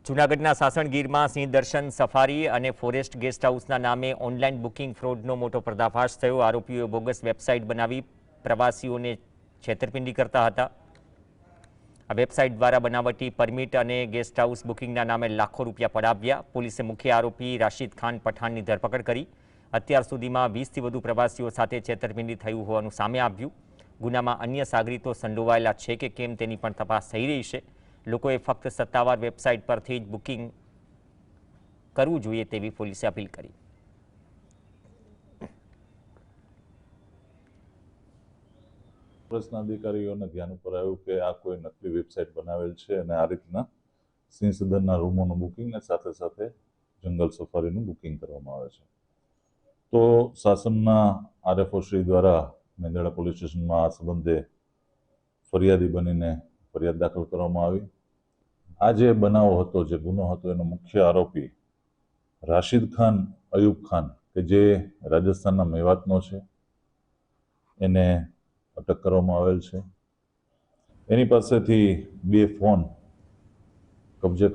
જૂનાગઢના સાસણગીરમાં સિંહ દર્શન સફારી અને ફોરેસ્ટ ગેસ્ટ હાઉસના નામે ઓનલાઈન બુકિંગ ફ્રોડનો મોટો પર્દાફાશ થયો। આરોપીઓએ બોગસ વેબસાઇટ બનાવી પ્રવાસીઓને છેતરપિંડી કરતા હતા। આ વેબસાઇટ દ્વારા બનાવટી પરમિટ અને ગેસ્ટ હાઉસ બુકિંગના નામે લાખો રૂપિયા પડાવ્યા। પોલીસે મુખ્ય આરોપી રાશિદ ખાન પઠાણની ધરપકડ કરી। અત્યાર સુધીમાં 20થી વધુ પ્રવાસીઓ સાથે છેતરપિંડી થયું હોવાનું સામે આવ્યું। ગુનામાં અન્ય સાગરીતો સંડોવાયેલા છે કે કેમ તેની પણ તપાસ થઈ રહી છે। લોકોએ ફક્ત સત્તાવાર વેબસાઇટ પરથી જ બુકિંગ કરવું જોઈએ તેવી પોલીસે અપીલ કરી। ફોરેસ્ટના અધિકારીઓને ધ્યાન ઉપર આવ્યું કે આ કોઈ નકલી વેબસાઇટ બનાવેલ છે અને આ રીતના સિંહ સદનના રૂમોનું બુકિંગ અને સાથે સાથે જંગલ સફારીનું બુકિંગ કરવામાં આવે છે। તો શાસનના આરએફઓ શ્રી દ્વારા મેંદરડા પોલીસ સ્ટેશનમાં આ સંબંધે ફરિયાદી બનીને ફરિયાદ દાખલ કરવામાં આવી। આ જે બનાવ હતો, જે ગુનો હતો, એનો મુખ્ય આરોપી રાશિદ ખાન અયુબ ખાન કે જે રાજસ્થાનના મેવાતનો છે, એને અટક કરવામાં આવેલ છે। એની પાસેથી 2 ફોન કબજે